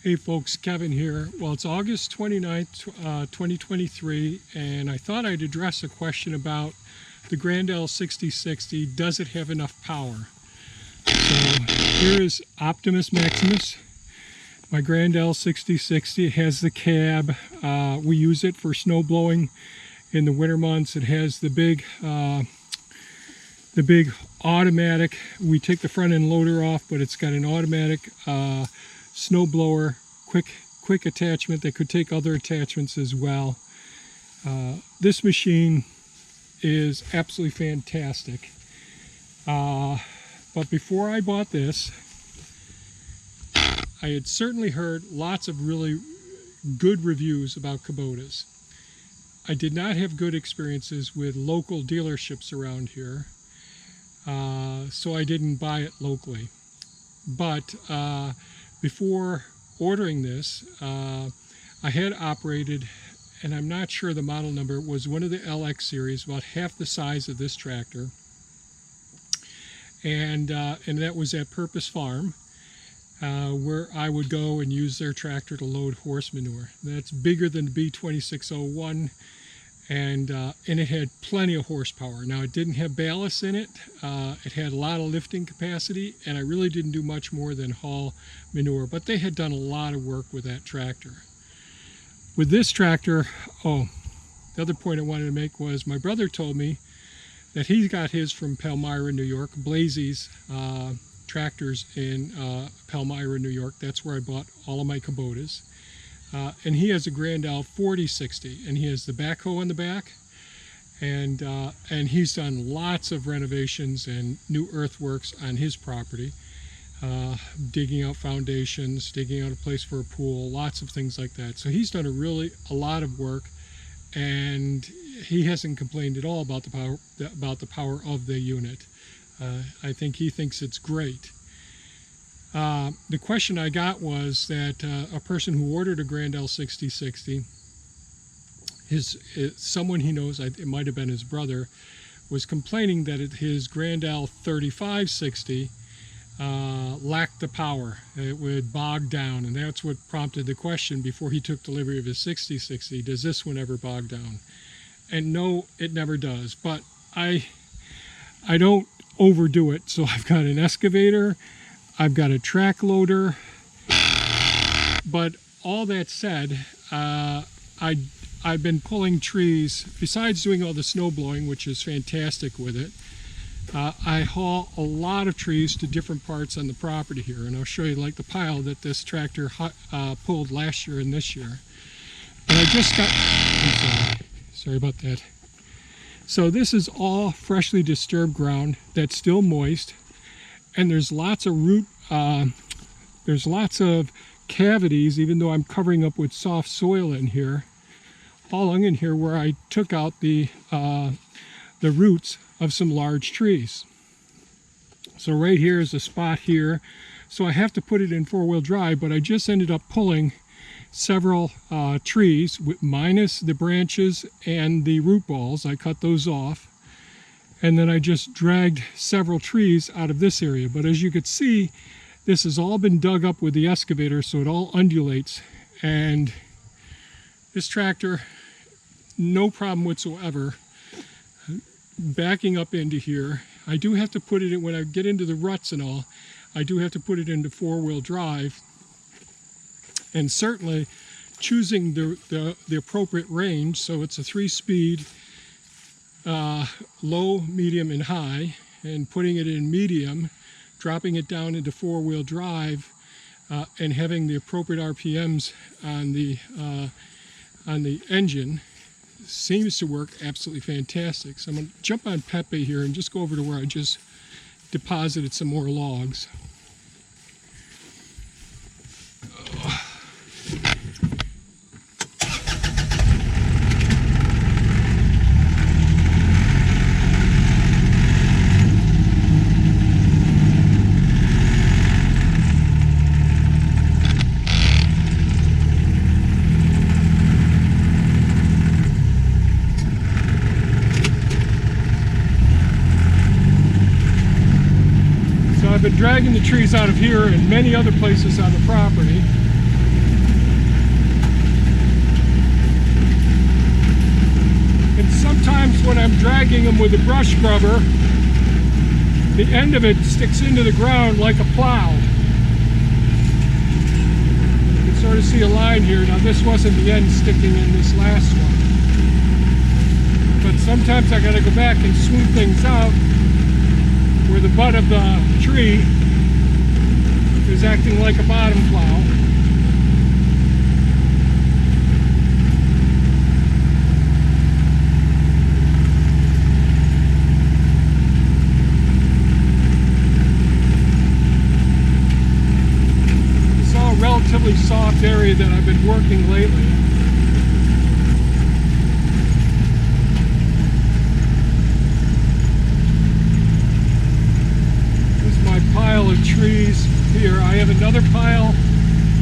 Hey folks, Kevin here. Well, it's August 29th, 2023, and I thought I'd address a question about the Grand L6060. Does it have enough power? So here is Optimus Maximus, my Grand L6060. It has the cab. We use it for snow blowing in the winter months. It has the big automatic. We take the front end loader off, but it's got an automatic snow blower, quick attachment that could take other attachments as well. This machine is absolutely fantastic. But before I bought this, I had certainly heard lots of really good reviews about Kubotas. I did not have good experiences with local dealerships around here, so I didn't buy it locally. But before ordering this, I had operated, and I'm not sure the model number, it was one of the LX series, about half the size of this tractor. And that was at Purpose Farm, where I would go and use their tractor to load horse manure. That's bigger than the B2601, and it had plenty of horsepower. Now, it didn't have ballast in it. It had a lot of lifting capacity, and I really didn't do much more than haul manure, but they had done a lot of work with that tractor. With this tractor, the other point I wanted to make was my brother told me that he got his from Palmyra, New York, Blazy's tractors in Palmyra, New York. That's where I bought all of my Kubotas. And he has a Grand L4060, and he has the backhoe on the back, and he's done lots of renovations and new earthworks on his property, digging out foundations, digging out a place for a pool, lots of things like that. So he's done a lot of work, and he hasn't complained at all about the power of the unit. I think he thinks it's great. The question I got was that a person who ordered a Grand L6060, someone he knows, it might have been his brother, was complaining that his Grand L3560 lacked the power. It would bog down, and that's what prompted the question before he took delivery of his 6060, does this one ever bog down? And no, it never does, but I don't overdo it. So I've got an excavator, I've got a track loader, but all that said, I've been pulling trees. Besides doing all the snow blowing, which is fantastic with it, I haul a lot of trees to different parts on the property here, and I'll show you like the pile that this tractor pulled last year and this year. And I just got, sorry about that. So this is all freshly disturbed ground that's still moist, and there's lots of there's lots of cavities, even though I'm covering up with soft soil in here, all along in here where I took out the roots of some large trees. So right here is a spot here. So I have to put it in four-wheel drive, but I just ended up pulling several trees minus the branches and the root balls. I cut those off, and then I just dragged several trees out of this area. But as you could see, this has all been dug up with the excavator, so it all undulates. And this tractor, no problem whatsoever backing up into here. I do have to put it in, when I get into the ruts and all, I do have to put it into four-wheel drive. And certainly choosing the appropriate range, so it's a 3-speed, low, medium, and high, and putting it in medium, dropping it down into four-wheel drive, and having the appropriate RPMs on the engine seems to work absolutely fantastic. So I'm going to jump on Pepe here and just go over to where I just deposited some more logs. I've been dragging the trees out of here and many other places on the property. sometimes when I'm dragging them with a brush scrubber, the end of it sticks into the ground like a plow. You can sort of see a line here. Now this wasn't the end sticking in this last one. But sometimes I gotta go back and smooth things out where the butt of the tree is acting like a bottom plow. It's all a relatively soft area that I've been working lately. Pile of trees here. I have another pile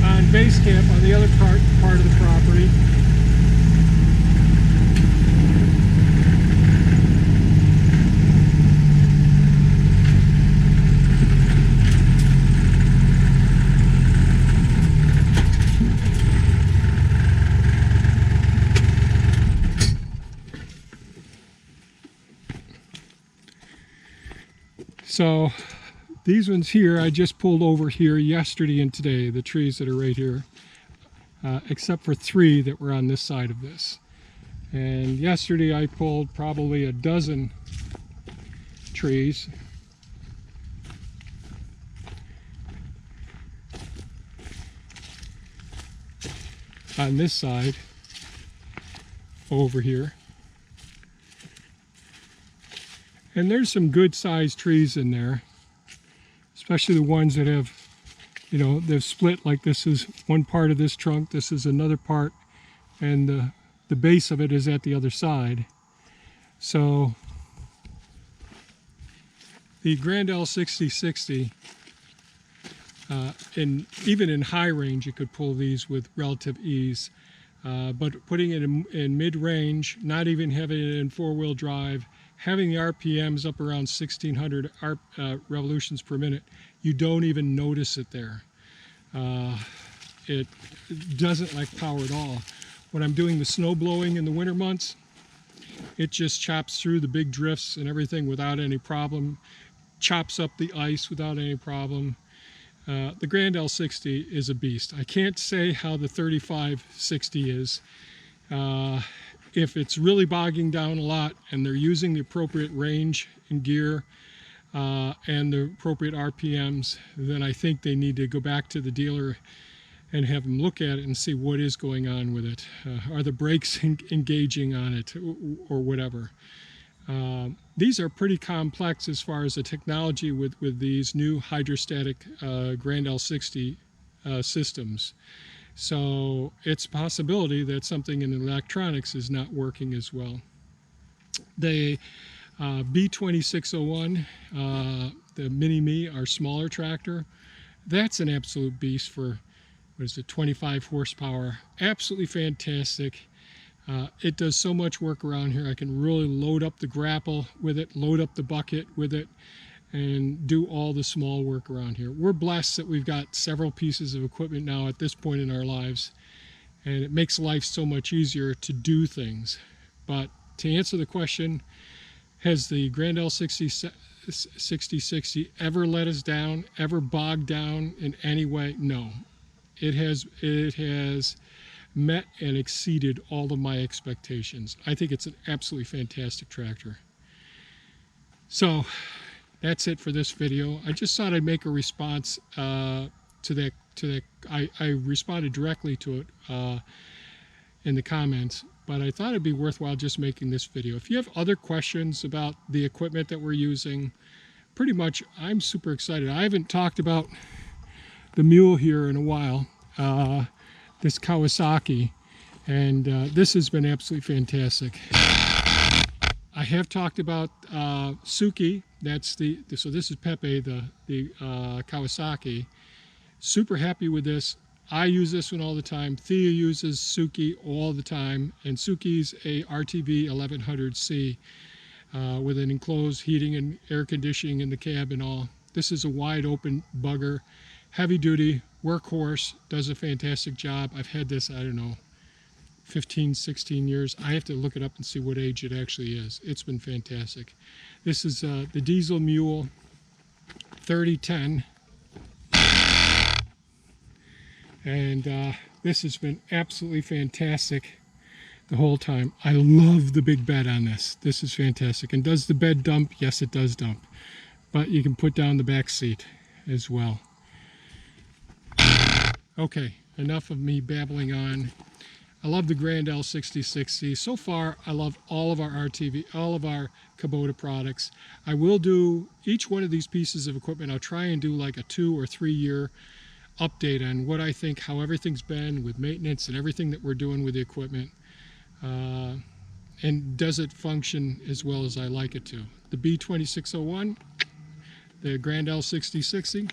on base camp on the other part of the property. So these ones here, I just pulled over here yesterday and today, the trees that are right here, except for 3 that were on this side of this. And yesterday I pulled probably a dozen trees. On this side, over here. And there's some good sized trees in there. Especially the ones that have, you know, they've split, like this is one part of this trunk, this is another part, and the base of it is at the other side. So the Grand L6060, even in high range, you could pull these with relative ease. But putting it in mid-range, not even having it in 4-wheel drive, having the RPMs up around 1600 revolutions per minute, you don't even notice it there. It doesn't lack power at all. When I'm doing the snow blowing in the winter months, it just chops through the big drifts and everything without any problem, chops up the ice without any problem. The Grand L60 is a beast. I can't say how the 3560 is. If it's really bogging down a lot and they're using the appropriate range and gear and the appropriate RPMs, then I think they need to go back to the dealer and have them look at it and see what is going on with it. Are the brakes engaging on it or whatever? These are pretty complex as far as the technology with these new hydrostatic Grand L60 systems. So it's a possibility that something in the electronics is not working as well. The B2601, the Mini-Me, our smaller tractor, that's an absolute beast for, what is it, 25 horsepower. Absolutely fantastic. It does so much work around here. I can really load up the grapple with it, load up the bucket with it, and do all the small work around here. We're blessed that we've got several pieces of equipment now at this point in our lives, and it makes life so much easier to do things. But to answer the question, has the Grand L6060 ever let us down, ever bogged down in any way? No. It has met and exceeded all of my expectations. I think it's an absolutely fantastic tractor. So that's it for this video. I just thought I'd make a response to that. I responded directly to it in the comments, but I thought it'd be worthwhile just making this video. If you have other questions about the equipment that we're using, pretty much I'm super excited. I haven't talked about the mule here in a while, this Kawasaki, and this has been absolutely fantastic. I have talked about Suki. That's so this is Pepe, the Kawasaki. Super happy with this. I use this one all the time. Thea uses Suki all the time, and Suki's a RTV 1100C with an enclosed heating and air conditioning in the cab and all. This is a wide open bugger, heavy duty, workhorse, does a fantastic job. I've had this, I don't know, 15, 16 years. I have to look it up and see what age it actually is. It's been fantastic. This is the Diesel Mule 3010. And this has been absolutely fantastic the whole time. I love the big bed on this. This is fantastic. And does the bed dump? Yes, it does dump. But you can put down the back seat as well. Okay, enough of me babbling on. I love the Grand L6060. So far, I love all of our RTV, all of our Kubota products. I will do each one of these pieces of equipment. I'll try and do like a 2 or 3 year update on what I think, how everything's been with maintenance and everything that we're doing with the equipment. And does it function as well as I like it to. The B2601, the Grand L6060,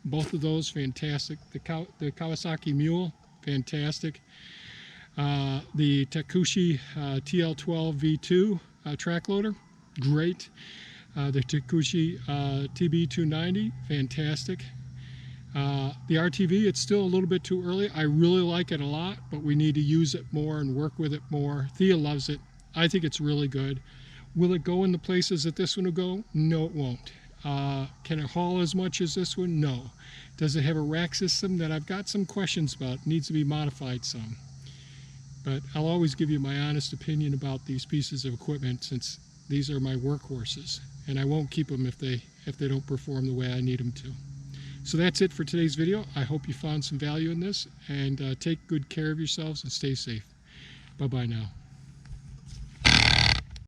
both of those fantastic. The Kawasaki Mule, fantastic. The Takushi TL12 V2 track loader, great. The Takushi TB290, fantastic. The RTV, it's still a little bit too early. I really like it a lot, but we need to use it more and work with it more. Thea loves it. I think it's really good. Will it go in the places that this one will go? No, it won't. Can it haul as much as this one? No. Does it have a rack system that I've got some questions about? It needs to be modified some. But I'll always give you my honest opinion about these pieces of equipment, since these are my workhorses, and I won't keep them if they don't perform the way I need them to. So that's it for today's video. I hope you found some value in this, and take good care of yourselves and stay safe. Bye-bye now.